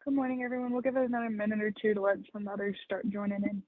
Good morning, everyone. We'll give it another minute or two to let some others start joining in.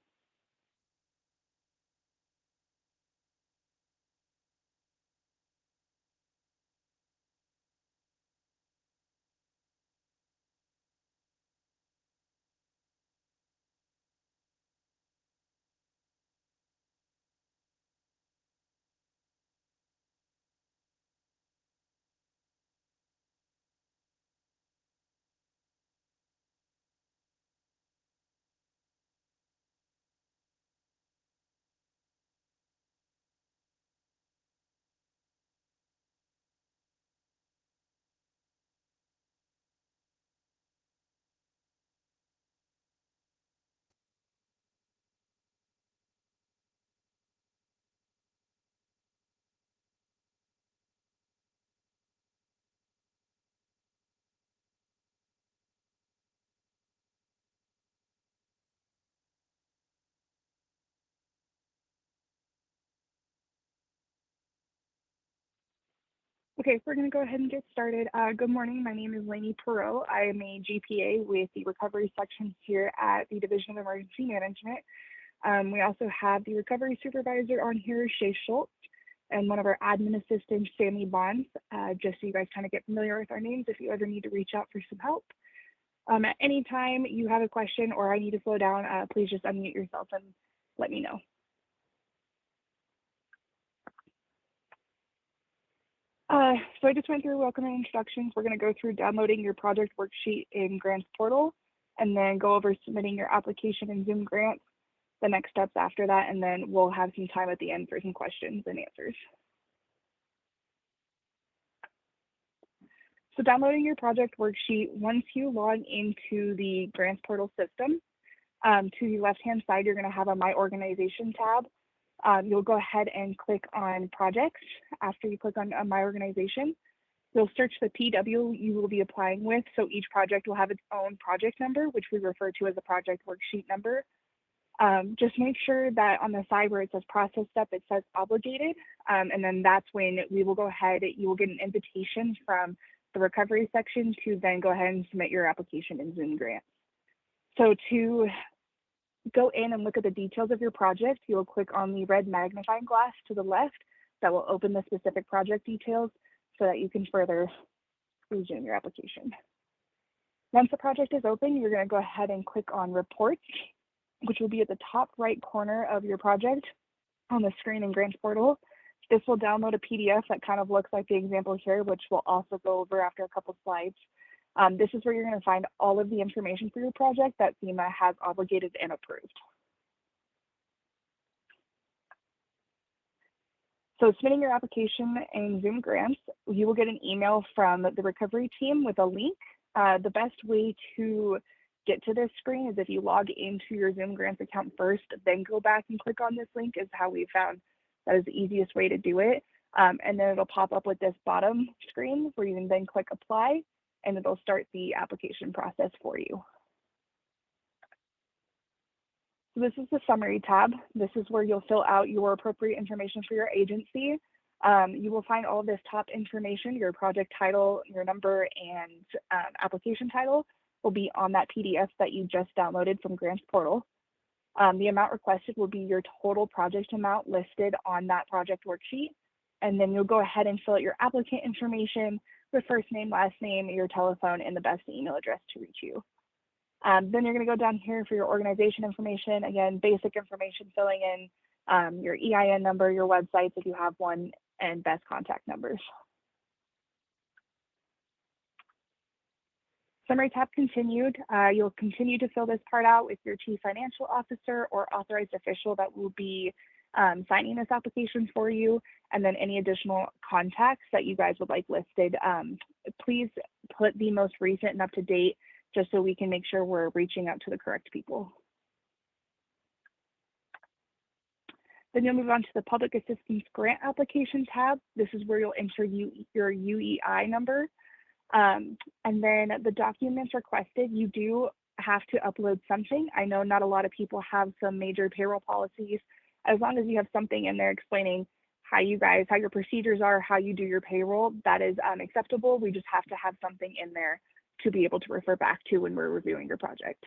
Okay, so we're going to go ahead and get started. Good morning. My name is Lainey Perot. I am a GPA with the recovery section here at the Division of Emergency Management. We also have the recovery supervisor on here, Shay Schultz, and one of our admin assistants, Sammy Bonds, just so you guys kind of get familiar with our names if you ever need to reach out for some help. At any time you have a question or I need to slow down, please just unmute yourself and let me know. So I just went through welcoming instructions. We're going to go through downloading your project worksheet in Grants Portal and then go over submitting your application in Zoom Grants, the next steps after that, and then we'll have some time at the end for some questions and answers. So downloading your project worksheet, once you log into the Grants Portal system, to the left-hand side, you're going to have a My Organization tab. You'll go ahead and click on Projects. After you click on My Organization, you'll search the PW you will be applying with. So each project will have its own project number, which we refer to as a project worksheet number. Just make sure that on the side where it says Process Step, it says Obligated. And then that's when we will go ahead, you will get an invitation from the recovery section to then go ahead and submit your application in Zoom Grants. So to go in and look at the details of your project, you'll click on the red magnifying glass to the left that will open the specific project details so that you can further resume your application. Once the project is open, you're going to go ahead and click on Reports, which will be at the top right corner of your project on the screen in Grants Portal. This will download a PDF that kind of looks like the example here, which we'll also go over after a couple slides. This is where you're going to find all of the information for your project that FEMA has obligated and approved. So submitting your application in Zoom Grants, you will get an email from the recovery team with a link. The best way to get to this screen is if you log into your Zoom Grants account first, then go back and click on this link is how we found that is the easiest way to do it. And then it'll pop up with this bottom screen where you can then click Apply, and it'll start the application process for you. So this is the Summary tab. This is where you'll fill out your appropriate information for your agency. You will find all of this top information, your project title, your number, and application title will be on that PDF that you just downloaded from Grants Portal. The amount requested will be your total project amount listed on that project worksheet. And then you'll go ahead and fill out your applicant information, your first name, last name, your telephone, and the best email address to reach you. Then you're going to go down here for your organization information. Again, basic information, filling in your EIN number, your websites if you have one, and best contact numbers. Summary tab continued. You'll continue to fill this part out with your chief financial officer or authorized official that will be signing this application for you, and then any additional contacts that you guys would like listed. Please put the most recent and up to date just so we can make sure we're reaching out to the correct people. Then you'll move on to the Public Assistance Grant Application tab. This is where you'll enter your UEI number. And then the documents requested, you do have to upload something. I know not a lot of people have some major payroll policies. As long as you have something in there explaining how your procedures are, how you do your payroll, that is acceptable. We just have to have something in there to be able to refer back to when we're reviewing your project.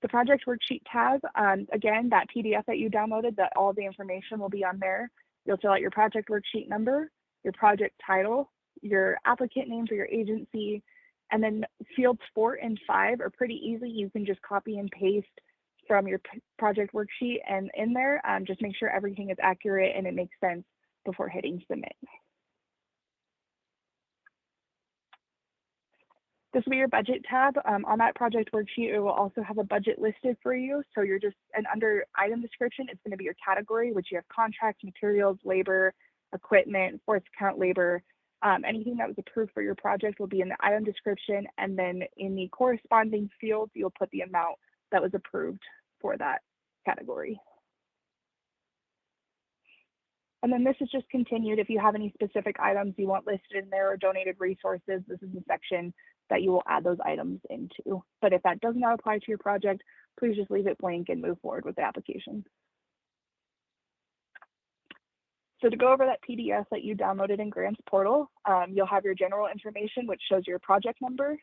The project worksheet tab, again, that PDF that you downloaded, that all the information will be on there. You'll fill out your project worksheet number, your project title, your applicant name for your agency, and then fields 4 and 5 are pretty easy. You can just copy and paste from your project worksheet and in there. Just make sure everything is accurate and it makes sense before hitting submit. This will be your budget tab. On that project worksheet, it will also have a budget listed for you. So you're just, and under item description, it's going to be your category, which you have contracts, materials, labor, equipment, forced account labor. Anything that was approved for your project will be in the item description. And then in the corresponding fields, you'll put the amount that was approved for that category. And then this is just continued. If you have any specific items you want listed in there or donated resources, this is the section that you will add those items into. But if that does not apply to your project, please just leave it blank and move forward with the application. So to go over that PDF that you downloaded in Grants Portal, you'll have your general information, which shows your project number,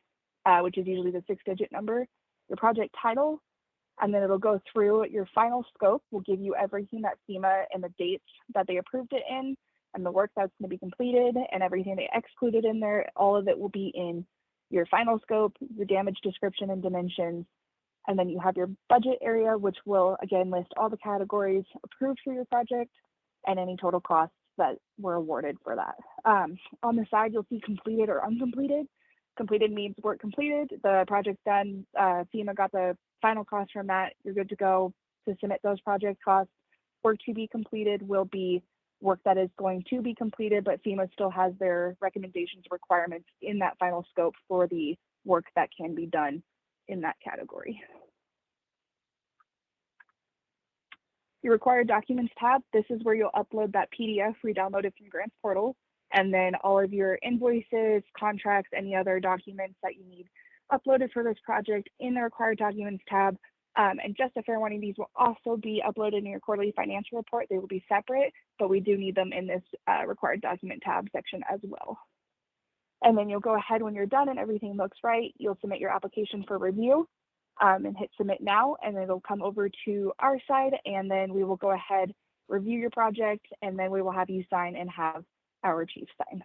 which is usually the 6-digit number, your project title, and then it'll go through your final scope. Will give you everything that FEMA and the dates that they approved it in, and the work that's going to be completed, and everything they excluded in there. All of it will be in your final scope, your damage description and dimensions, and then you have your budget area, which will again list all the categories approved for your project and any total costs that were awarded for that. On the side, you'll see completed or uncompleted. Completed means work completed, the project's done, FEMA got the final cost from that, you're good to go to submit those project costs. Work to be completed will be work that is going to be completed, but FEMA still has their recommendations, requirements in that final scope for the work that can be done in that category. Your required documents tab, this is where you'll upload that PDF we downloaded from Grants Portal, and then all of your invoices, contracts, any other documents that you need uploaded for this project in the required documents tab. And just a fair warning, these will also be uploaded in your quarterly financial report. They will be separate, but we do need them in this required document tab section as well. And then you'll go ahead when you're done and everything looks right, you'll submit your application for review and hit submit now, and it'll come over to our side, and then we will go ahead, review your project, and then we will have you sign and have our chief sign.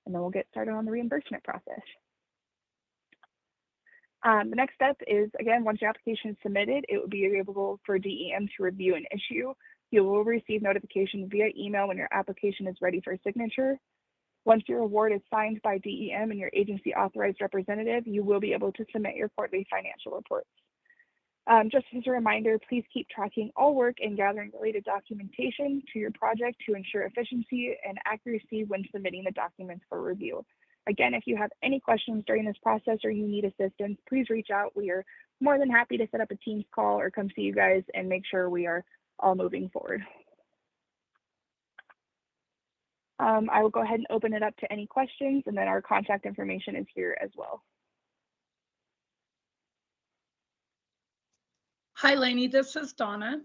And then we'll get started on the reimbursement process. The next step is, again, once your application is submitted, it will be available for DEM to review and issue. You will receive notification via email when your application is ready for signature. Once your award is signed by DEM and your agency authorized representative, you will be able to submit your quarterly financial reports. Just as a reminder, please keep tracking all work and gathering related documentation to your project to ensure efficiency and accuracy when submitting the documents for review. Again, if you have any questions during this process or you need assistance, please reach out. We are more than happy to set up a Teams call or come see you guys and make sure we are all moving forward. I will go ahead and open it up to any questions, and then our contact information is here as well. Hi, Lainey, this is Donna.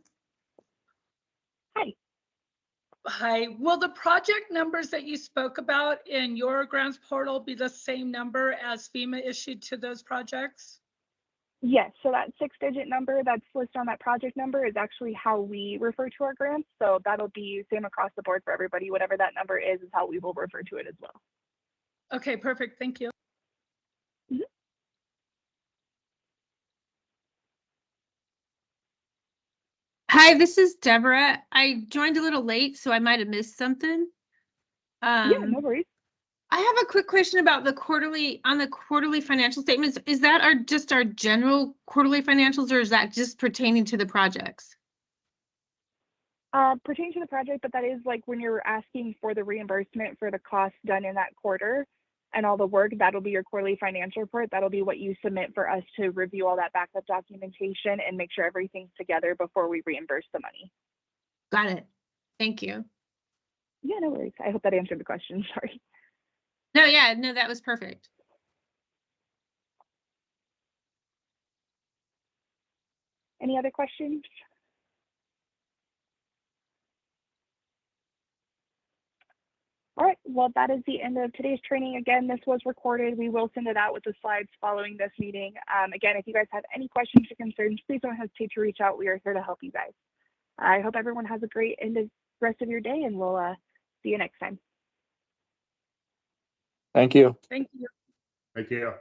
Hi. Hi, will the project numbers that you spoke about in your grants portal be the same number as FEMA issued to those projects? Yes, so that 6-digit number that's listed on that project number is actually how we refer to our grants. So that'll be same across the board for everybody. Whatever that number is how we will refer to it as well. Okay, perfect. Thank you. Mm-hmm. Hi, this is Deborah. I joined a little late, so I might have missed something. Yeah, no worries. I have a quick question about the quarterly financial statements. Is that just our general quarterly financials, or is that just pertaining to the projects? Pertaining to the project, but that is like when you're asking for the reimbursement for the costs done in that quarter and all the work, that'll be your quarterly financial report. That'll be what you submit for us to review all that backup documentation and make sure everything's together before we reimburse the money. Got it. Thank you. Yeah, no worries. I hope that answered the question. Sorry. No, yeah, no, that was perfect. Any other questions? All right, well, that is the end of today's training. Again, this was recorded. We will send it out with the slides following this meeting. Again, if you guys have any questions or concerns, please don't hesitate to reach out. We are here to help you guys. I hope everyone has a great rest of your day, and we'll see you next time. Thank you. Thank you. Thank you.